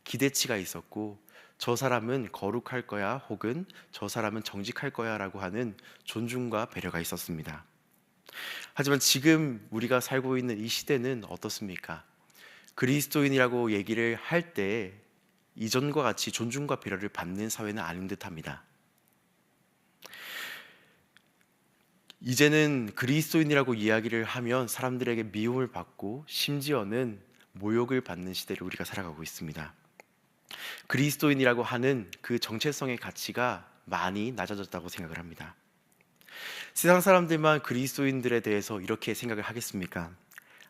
기대치가 있었고, 저 사람은 거룩할 거야 혹은 저 사람은 정직할 거야 라고 하는 존중과 배려가 있었습니다. 하지만 지금 우리가 살고 있는 이 시대는 어떻습니까? 그리스도인이라고 얘기를 할 때 이전과 같이 존중과 배려를 받는 사회는 아닌 듯합니다. 이제는 그리스도인이라고 이야기를 하면 사람들에게 미움을 받고 심지어는 모욕을 받는 시대를 우리가 살아가고 있습니다. 그리스도인이라고 하는 그 정체성의 가치가 많이 낮아졌다고 생각을 합니다. 세상 사람들만 그리스도인들에 대해서 이렇게 생각을 하겠습니까?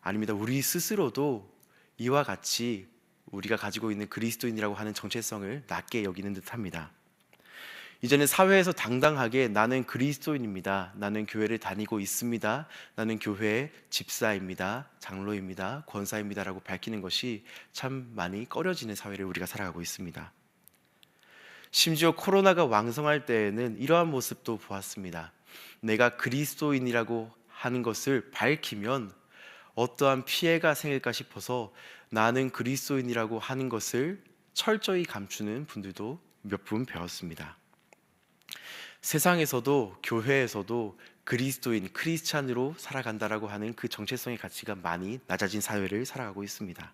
아닙니다. 우리 스스로도 이와 같이 우리가 가지고 있는 그리스도인이라고 하는 정체성을 낮게 여기는 듯합니다. 이제는 사회에서 당당하게 나는 그리스도인입니다, 나는 교회를 다니고 있습니다, 나는 교회의 집사입니다, 장로입니다, 권사입니다 라고 밝히는 것이 참 많이 꺼려지는 사회를 우리가 살아가고 있습니다. 심지어 코로나가 왕성할 때에는 이러한 모습도 보았습니다. 내가 그리스도인이라고 하는 것을 밝히면 어떠한 피해가 생길까 싶어서 나는 그리스도인이라고 하는 것을 철저히 감추는 분들도 몇 분 배웠습니다. 세상에서도 교회에서도 그리스도인, 크리스찬으로 살아간다라고 하는 그 정체성의 가치가 많이 낮아진 사회를 살아가고 있습니다.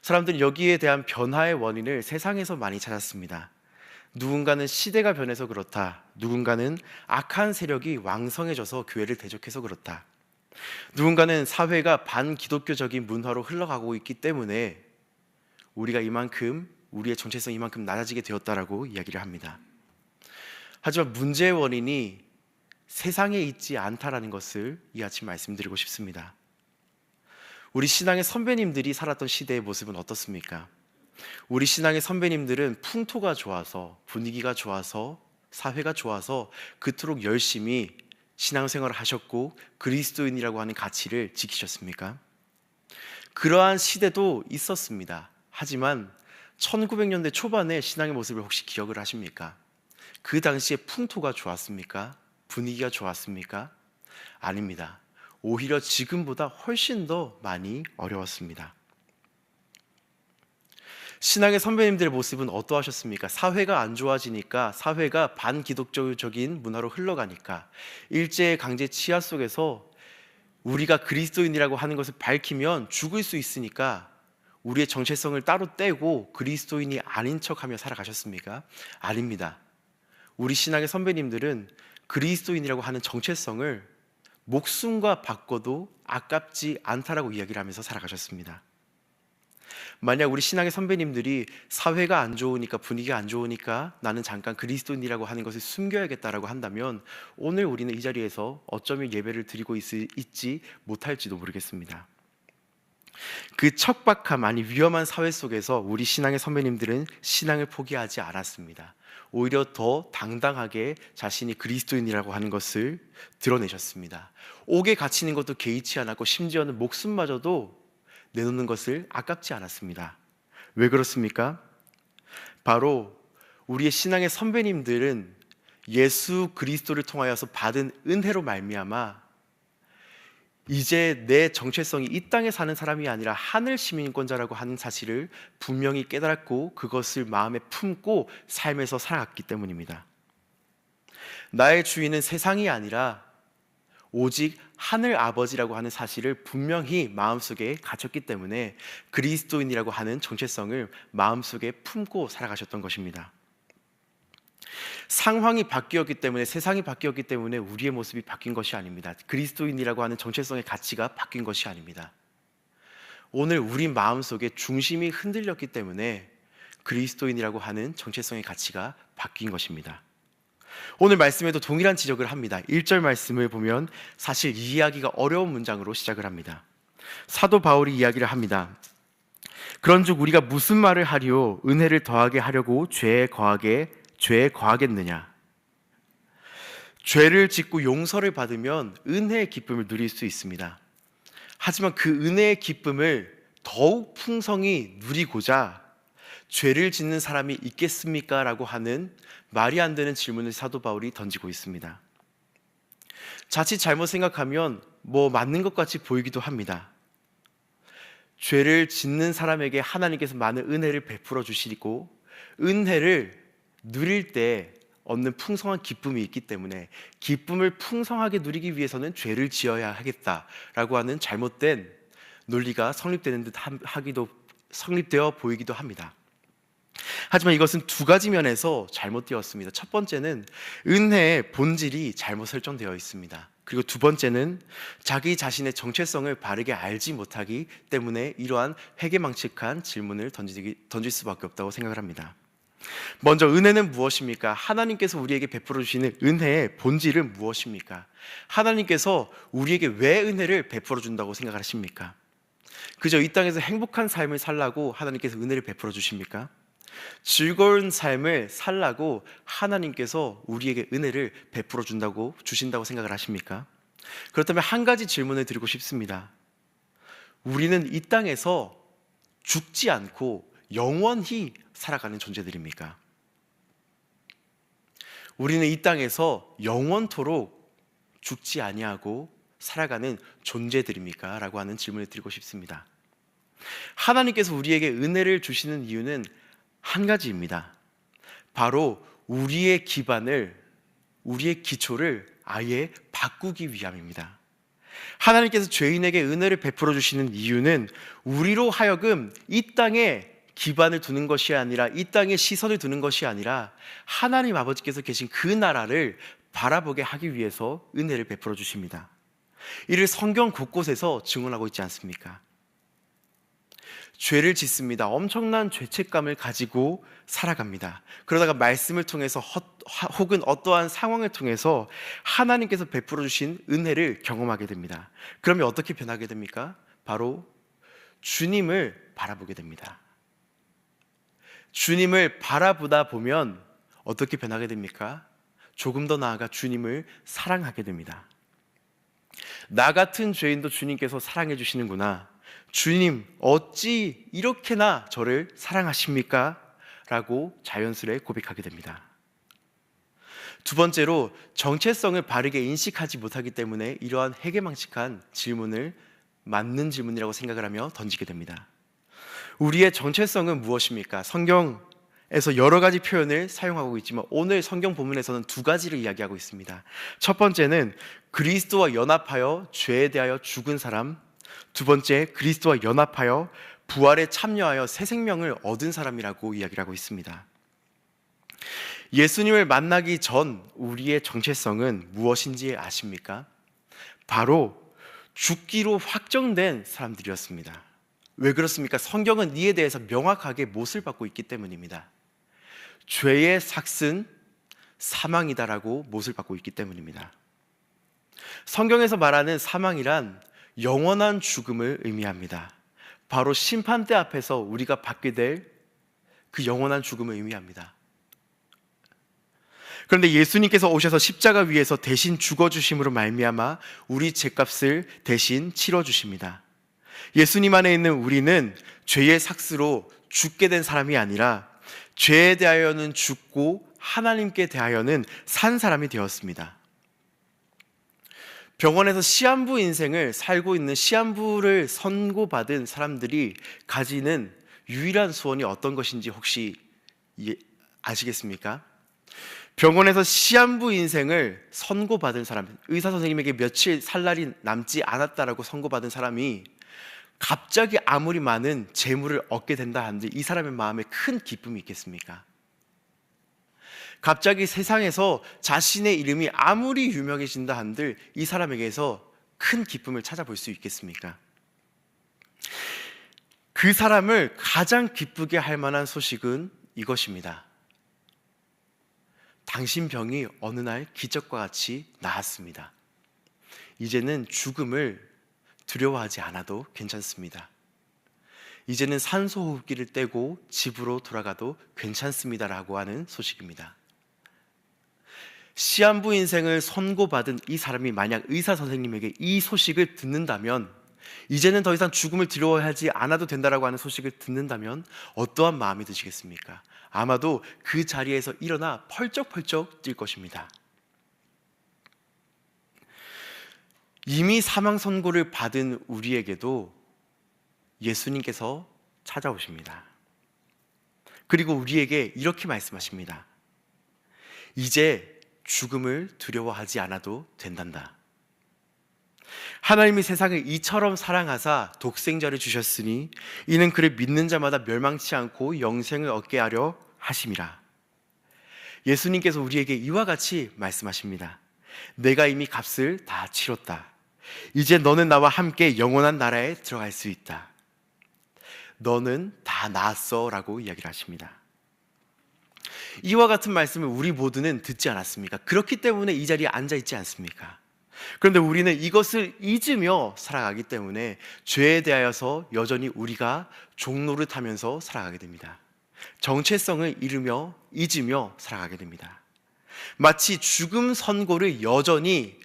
사람들은 여기에 대한 변화의 원인을 세상에서 많이 찾았습니다. 누군가는 시대가 변해서 그렇다, 누군가는 악한 세력이 왕성해져서 교회를 대적해서 그렇다, 누군가는 사회가 반기독교적인 문화로 흘러가고 있기 때문에 우리의 정체성이 이만큼 낮아지게 되었다라고 이야기를 합니다. 하지만 문제의 원인이 세상에 있지 않다라는 것을 이 아침 말씀드리고 싶습니다. 우리 신앙의 선배님들이 살았던 시대의 모습은 어떻습니까? 우리 신앙의 선배님들은 풍토가 좋아서, 분위기가 좋아서, 사회가 좋아서 그토록 열심히 신앙생활을 하셨고 그리스도인이라고 하는 가치를 지키셨습니까? 그러한 시대도 있었습니다. 하지만 1900년대 초반의 신앙의 모습을 혹시 기억을 하십니까? 그 당시에 풍토가 좋았습니까? 분위기가 좋았습니까? 아닙니다. 오히려 지금보다 훨씬 더 많이 어려웠습니다. 신앙의 선배님들의 모습은 어떠하셨습니까? 사회가 안 좋아지니까, 사회가 반기독교적인 문화로 흘러가니까, 일제 강제 치하 속에서 우리가 그리스도인이라고 하는 것을 밝히면 죽을 수 있으니까 우리의 정체성을 따로 떼고 그리스도인이 아닌 척하며 살아가셨습니까? 아닙니다. 우리 신앙의 선배님들은 그리스도인이라고 하는 정체성을 목숨과 바꿔도 아깝지 않다라고 이야기를 하면서 살아가셨습니다. 만약 우리 신앙의 선배님들이 사회가 안 좋으니까, 분위기가 안 좋으니까 나는 잠깐 그리스도인이라고 하는 것을 숨겨야겠다라고 한다면 오늘 우리는 이 자리에서 어쩌면 예배를 드리고 있지 못할지도 모르겠습니다. 그 척박함, 아니 위험한 사회 속에서 우리 신앙의 선배님들은 신앙을 포기하지 않았습니다. 오히려 더 당당하게 자신이 그리스도인이라고 하는 것을 드러내셨습니다. 옥에 갇히는 것도 개의치 않았고 심지어는 목숨마저도 내놓는 것을 아깝지 않았습니다. 왜 그렇습니까? 바로 우리의 신앙의 선배님들은 예수 그리스도를 통하여서 받은 은혜로 말미암아 이제 내 정체성이 이 땅에 사는 사람이 아니라 하늘 시민권자라고 하는 사실을 분명히 깨달았고 그것을 마음에 품고 삶에서 살아갔기 때문입니다. 나의 주인은 세상이 아니라 오직 하늘 아버지라고 하는 사실을 분명히 마음속에 갖췄기 때문에 그리스도인이라고 하는 정체성을 마음속에 품고 살아가셨던 것입니다. 상황이 바뀌었기 때문에, 세상이 바뀌었기 때문에 우리의 모습이 바뀐 것이 아닙니다. 그리스도인이라고 하는 정체성의 가치가 바뀐 것이 아닙니다. 오늘 우리 마음속에 중심이 흔들렸기 때문에 그리스도인이라고 하는 정체성의 가치가 바뀐 것입니다. 오늘 말씀에도 동일한 지적을 합니다. 1절 말씀을 보면 사실 이 이야기가 어려운 문장으로 시작을 합니다. 사도 바울이 이야기를 합니다. 그런즉 우리가 무슨 말을 하리요? 은혜를 더하게 하려고 죄에 거하겠느냐? 죄를 짓고 용서를 받으면 은혜의 기쁨을 누릴 수 있습니다. 하지만 그 은혜의 기쁨을 더욱 풍성히 누리고자 죄를 짓는 사람이 있겠습니까? 라고 하는 말이 안 되는 질문을 사도 바울이 던지고 있습니다. 자칫 잘못 생각하면 맞는 것 같이 보이기도 합니다. 죄를 짓는 사람에게 하나님께서 많은 은혜를 베풀어 주시고 은혜를 누릴 때 얻는 풍성한 기쁨이 있기 때문에 기쁨을 풍성하게 누리기 위해서는 죄를 지어야 하겠다라고 하는 잘못된 논리가 성립되는 듯 하기도 성립되어 보이기도 합니다. 하지만 이것은 두 가지 면에서 잘못되었습니다. 첫 번째는 은혜의 본질이 잘못 설정되어 있습니다. 그리고 두 번째는 자기 자신의 정체성을 바르게 알지 못하기 때문에 이러한 회개망측한 질문을 던질 수밖에 없다고 생각을 합니다. 먼저 은혜는 무엇입니까? 하나님께서 우리에게 베풀어 주시는 은혜의 본질은 무엇입니까? 하나님께서 우리에게 왜 은혜를 베풀어 준다고 생각하십니까? 그저 이 땅에서 행복한 삶을 살라고 하나님께서 은혜를 베풀어 주십니까? 즐거운 삶을 살라고 하나님께서 우리에게 은혜를 베풀어 주신다고 생각을 하십니까? 그렇다면 한 가지 질문을 드리고 싶습니다. 우리는 이 땅에서 죽지 않고 영원히 살아가는 존재들입니까? 우리는 이 땅에서 영원토록 죽지 아니하고 살아가는 존재들입니까? 라고 하는 질문을 드리고 싶습니다. 하나님께서 우리에게 은혜를 주시는 이유는 한 가지입니다. 바로 우리의 기초를 아예 바꾸기 위함입니다. 하나님께서 죄인에게 은혜를 베풀어 주시는 이유는 우리로 하여금 이 땅에 기반을 두는 것이 아니라, 이 땅에 시선을 두는 것이 아니라 하나님 아버지께서 계신 그 나라를 바라보게 하기 위해서 은혜를 베풀어 주십니다. 이를 성경 곳곳에서 증언하고 있지 않습니까? 죄를 짓습니다. 엄청난 죄책감을 가지고 살아갑니다. 그러다가 말씀을 통해서 혹은 어떠한 상황을 통해서 하나님께서 베풀어 주신 은혜를 경험하게 됩니다. 그러면 어떻게 변하게 됩니까? 바로 주님을 바라보게 됩니다. 주님을 바라보다 보면 어떻게 변하게 됩니까? 조금 더 나아가 주님을 사랑하게 됩니다. 나 같은 죄인도 주님께서 사랑해 주시는구나. 주님, 어찌 이렇게나 저를 사랑하십니까? 라고 자연스레 고백하게 됩니다. 두 번째로, 정체성을 바르게 인식하지 못하기 때문에 이러한 회개망측한 질문을 맞는 질문이라고 생각을 하며 던지게 됩니다. 우리의 정체성은 무엇입니까? 성경에서 여러 가지 표현을 사용하고 있지만 오늘 성경 본문에서는 두 가지를 이야기하고 있습니다. 첫 번째는 그리스도와 연합하여 죄에 대하여 죽은 사람, 두 번째, 그리스도와 연합하여 부활에 참여하여 새 생명을 얻은 사람이라고 이야기를 하고 있습니다. 예수님을 만나기 전 우리의 정체성은 무엇인지 아십니까? 바로 죽기로 확정된 사람들이었습니다. 왜 그렇습니까? 성경은 이에 대해서 명확하게 못을 받고 있기 때문입니다. 죄의 삭은 사망이다라고 못을 받고 있기 때문입니다. 성경에서 말하는 사망이란 영원한 죽음을 의미합니다. 바로 심판대 앞에서 우리가 받게 될 그 영원한 죽음을 의미합니다. 그런데 예수님께서 오셔서 십자가 위에서 대신 죽어주심으로 말미암아 우리 죄값을 대신 치러주십니다. 예수님 안에 있는 우리는 죄의 삭스로 죽게 된 사람이 아니라 죄에 대하여는 죽고 하나님께 대하여는 산 사람이 되었습니다. 병원에서 시한부 인생을 살고 있는 시한부를 선고받은 사람들이 가지는 유일한 소원이 어떤 것인지 혹시 아시겠습니까? 병원에서 시한부 인생을 선고받은 사람, 의사 선생님에게 며칠 살 날이 남지 않았다라고 선고받은 사람이 갑자기 아무리 많은 재물을 얻게 된다 한들 이 사람의 마음에 큰 기쁨이 있겠습니까? 갑자기 세상에서 자신의 이름이 아무리 유명해진다 한들 이 사람에게서 큰 기쁨을 찾아볼 수 있겠습니까? 그 사람을 가장 기쁘게 할 만한 소식은 이것입니다. 당신 병이 어느 날 기적과 같이 나았습니다. 이제는 죽음을 두려워하지 않아도 괜찮습니다. 이제는 산소호흡기를 떼고 집으로 돌아가도 괜찮습니다라고 하는 소식입니다. 시한부 인생을 선고받은 이 사람이 만약 의사 선생님에게 이 소식을 듣는다면, 이제는 더 이상 죽음을 두려워하지 않아도 된다라고 하는 소식을 듣는다면 어떠한 마음이 드시겠습니까? 아마도 그 자리에서 일어나 펄쩍펄쩍 뛸 것입니다. 이미 사망 선고를 받은 우리에게도 예수님께서 찾아오십니다. 그리고 우리에게 이렇게 말씀하십니다. 이제 죽음을 두려워하지 않아도 된단다. 하나님이 세상을 이처럼 사랑하사 독생자를 주셨으니 이는 그를 믿는 자마다 멸망치 않고 영생을 얻게 하려 하심이라. 예수님께서 우리에게 이와 같이 말씀하십니다. 내가 이미 값을 다 치렀다. 이제 너는 나와 함께 영원한 나라에 들어갈 수 있다. 너는 다 나았어 라고 이야기를 하십니다. 이와 같은 말씀을 우리 모두는 듣지 않았습니까? 그렇기 때문에 이 자리에 앉아 있지 않습니까? 그런데 우리는 이것을 잊으며 살아가기 때문에 죄에 대하여서 여전히 우리가 종노릇하면서 살아가게 됩니다. 정체성을 잊으며 살아가게 됩니다. 마치 죽음 선고를 여전히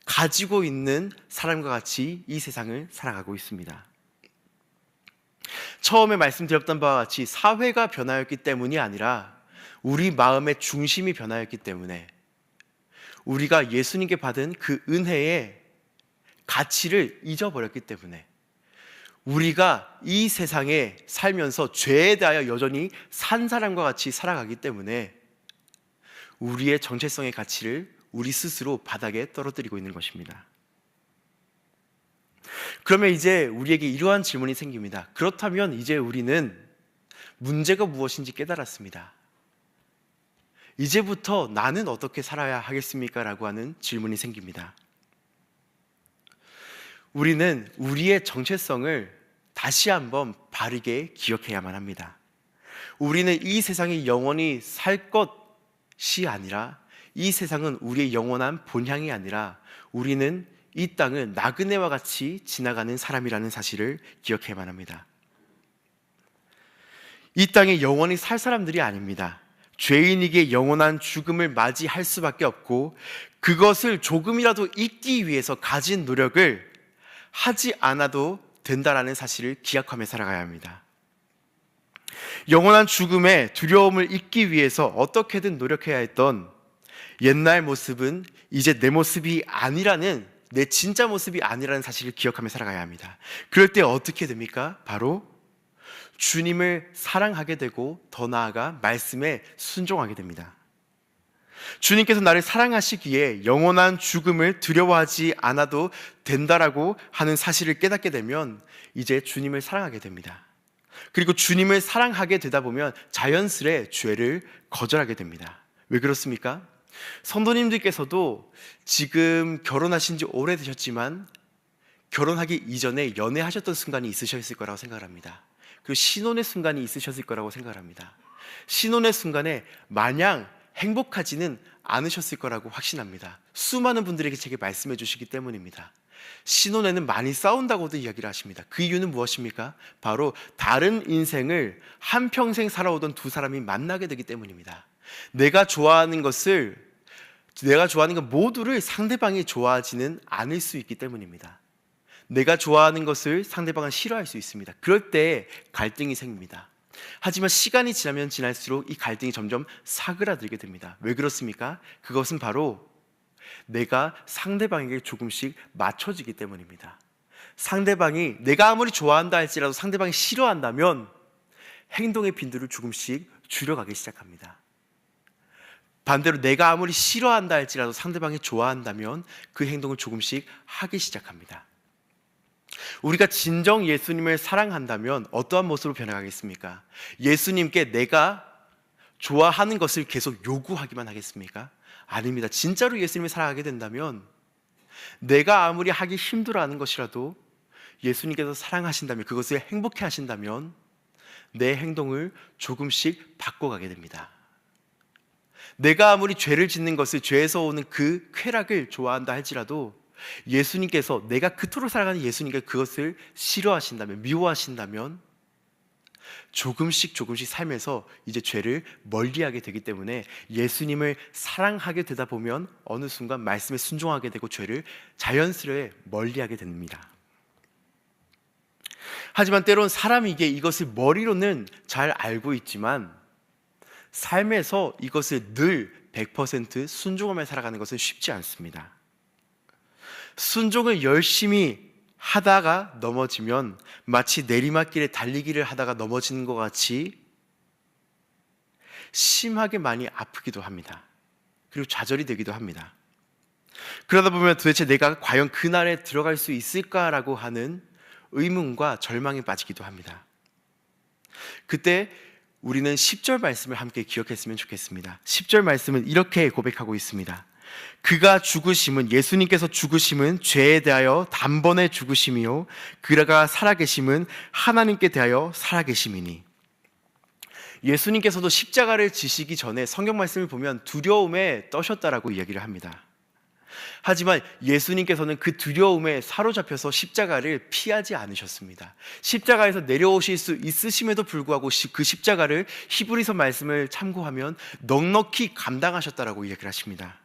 가지고 있는 사람과 같이 이 세상을 살아가고 있습니다. 처음에 말씀드렸던 바와 같이 사회가 변화였기 때문이 아니라 우리 마음의 중심이 변화였기 때문에 우리가 예수님께 받은 그 은혜의 가치를 잊어버렸기 때문에 우리가 이 세상에 살면서 죄에 대하여 여전히 산 사람과 같이 살아가기 때문에 우리의 정체성의 가치를 우리 스스로 바닥에 떨어뜨리고 있는 것입니다. 그러면 이제 우리에게 이러한 질문이 생깁니다. 그렇다면 이제 우리는 문제가 무엇인지 깨달았습니다. 이제부터 나는 어떻게 살아야 하겠습니까? 라고 하는 질문이 생깁니다. 우리는 우리의 정체성을 다시 한번 바르게 기억해야만 합니다. 우리는 이 세상에 영원히 살 것이 아니라 이 세상은 우리의 영원한 본향이 아니라 우리는 이 땅을 나그네와 같이 지나가는 사람이라는 사실을 기억해야만 합니다. 이 땅에 영원히 살 사람들이 아닙니다. 죄인에게 영원한 죽음을 맞이할 수밖에 없고 그것을 조금이라도 잊기 위해서 가진 노력을 하지 않아도 된다라는 사실을 기억하며 살아가야 합니다. 영원한 죽음의 두려움을 잊기 위해서 어떻게든 노력해야 했던 옛날 모습은 이제 내 모습이 아니라는, 내 진짜 모습이 아니라는 사실을 기억하며 살아가야 합니다. 그럴 때 어떻게 됩니까? 바로 주님을 사랑하게 되고 더 나아가 말씀에 순종하게 됩니다. 주님께서 나를 사랑하시기에 영원한 죽음을 두려워하지 않아도 된다라고 하는 사실을 깨닫게 되면 이제 주님을 사랑하게 됩니다. 그리고 주님을 사랑하게 되다 보면 자연스레 죄를 거절하게 됩니다. 왜 그렇습니까? 성도님들께서도 지금 결혼하신 지 오래되셨지만 결혼하기 이전에 연애하셨던 순간이 있으셨을 거라고 생각을 합니다. 그리고 신혼의 순간이 있으셨을 거라고 생각을 합니다. 신혼의 순간에 마냥 행복하지는 않으셨을 거라고 확신합니다. 수많은 분들에게 제게 말씀해 주시기 때문입니다. 신혼에는 많이 싸운다고도 이야기를 하십니다. 그 이유는 무엇입니까? 바로 다른 인생을 한평생 살아오던 두 사람이 만나게 되기 때문입니다. 내가 좋아하는 것 모두를 상대방이 좋아하지는 않을 수 있기 때문입니다. 내가 좋아하는 것을 상대방은 싫어할 수 있습니다. 그럴 때 갈등이 생깁니다. 하지만 시간이 지나면 지날수록 이 갈등이 점점 사그라들게 됩니다. 왜 그렇습니까? 그것은 바로 내가 상대방에게 조금씩 맞춰지기 때문입니다. 상대방이, 내가 아무리 좋아한다 할지라도 상대방이 싫어한다면 행동의 빈도를 조금씩 줄여가기 시작합니다. 반대로 내가 아무리 싫어한다 할지라도 상대방이 좋아한다면 그 행동을 조금씩 하기 시작합니다. 우리가 진정 예수님을 사랑한다면 어떠한 모습으로 변해가겠습니까? 예수님께 내가 좋아하는 것을 계속 요구하기만 하겠습니까? 아닙니다. 진짜로 예수님을 사랑하게 된다면 내가 아무리 하기 힘들어하는 것이라도 예수님께서 사랑하신다면, 그것을 행복해 하신다면 내 행동을 조금씩 바꿔가게 됩니다. 내가 아무리 죄를 짓는 것을, 죄에서 오는 그 쾌락을 좋아한다 할지라도 예수님께서, 내가 그토록 사랑하는 예수님께서 그것을 싫어하신다면, 미워하신다면 조금씩 살면서 이제 죄를 멀리하게 되기 때문에 예수님을 사랑하게 되다 보면 어느 순간 말씀에 순종하게 되고 죄를 자연스레 멀리하게 됩니다. 하지만 때론 사람이 이것을 머리로는 잘 알고 있지만 삶에서 이것을 늘 100% 순종하며 살아가는 것은 쉽지 않습니다. 순종을 열심히 하다가 넘어지면 마치 내리막길에 달리기를 하다가 넘어지는 것 같이 심하게 많이 아프기도 합니다. 그리고 좌절이 되기도 합니다. 그러다 보면 도대체 내가 과연 그날에 들어갈 수 있을까라고 하는 의문과 절망에 빠지기도 합니다. 그때 우리는 10절 말씀을 함께 기억했으면 좋겠습니다. 10절 말씀은 이렇게 고백하고 있습니다. 그가 죽으심은, 예수님께서 죽으심은 죄에 대하여 단번에 죽으심이요 그가 살아계심은 하나님께 대하여 살아계심이니. 예수님께서도 십자가를 지시기 전에 성경 말씀을 보면 두려움에 떠셨다라고 이야기를 합니다. 하지만 예수님께서는 그 두려움에 사로잡혀서 십자가를 피하지 않으셨습니다. 십자가에서 내려오실 수 있으심에도 불구하고 그 십자가를 히브리서 말씀을 참고하면 넉넉히 감당하셨다라고 이야기를 하십니다.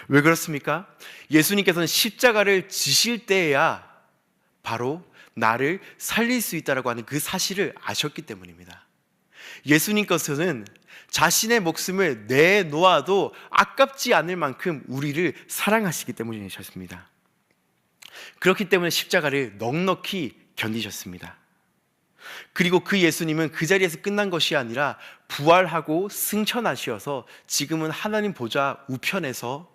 왜 그렇습니까? 예수님께서는 십자가를 지실 때에야 바로 나를 살릴 수 있다라고 하는 그 사실을 아셨기 때문입니다. 예수님께서는 자신의 목숨을 내놓아도 아깝지 않을 만큼 우리를 사랑하시기 때문이셨습니다. 그렇기 때문에 십자가를 넉넉히 견디셨습니다. 그리고 그 예수님은 그 자리에서 끝난 것이 아니라 부활하고 승천하셔서 지금은 하나님 보좌 우편에서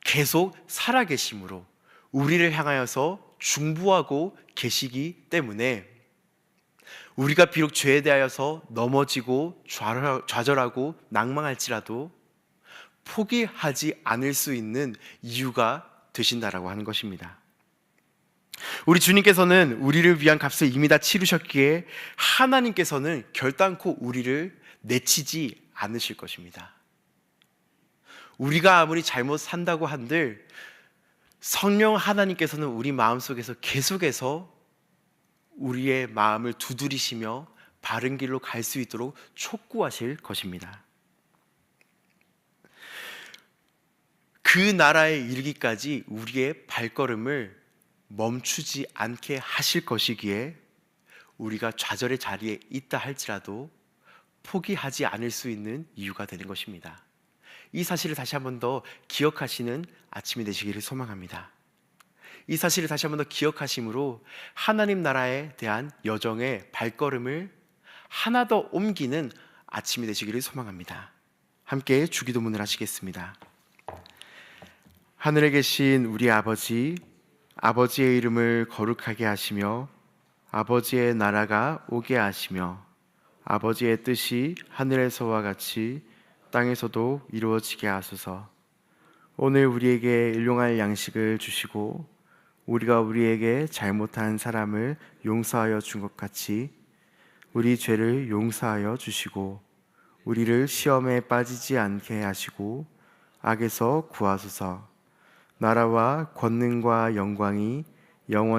계속 살아계심으로 우리를 향하여서 중보하고 계시기 때문에 우리가 비록 죄에 대하여서 넘어지고 좌절하고 낭망할지라도 포기하지 않을 수 있는 이유가 되신다라고 하는 것입니다. 우리 주님께서는 우리를 위한 값을 이미 다 치르셨기에 하나님께서는 결단코 우리를 내치지 않으실 것입니다. 우리가 아무리 잘못 산다고 한들 성령 하나님께서는 우리 마음속에서 계속해서 우리의 마음을 두드리시며 바른 길로 갈 수 있도록 촉구하실 것입니다. 그 나라에 이르기까지 우리의 발걸음을 멈추지 않게 하실 것이기에 우리가 좌절의 자리에 있다 할지라도 포기하지 않을 수 있는 이유가 되는 것입니다. 이 사실을 다시 한 번 더 기억하시는 아침이 되시기를 소망합니다. 이 사실을 다시 한 번 더 기억하심으로 하나님 나라에 대한 여정의 발걸음을 하나 더 옮기는 아침이 되시기를 소망합니다. 함께 주기도문을 하시겠습니다. 하늘에 계신 우리 아버지, 아버지의 이름을 거룩하게 하시며 아버지의 나라가 오게 하시며 아버지의 뜻이 하늘에서와 같이 땅에서도 이루어지게 하소서. 오늘 우리에게 일용할 양식을 주시고 우리가 우리에게 잘못한 사람을 용서하여 준 것 같이 우리 죄를 용서하여 주시고 우리를 시험에 빠지지 않게 하시고 악에서 구하소서. 나라와 권능과 영광이 영원히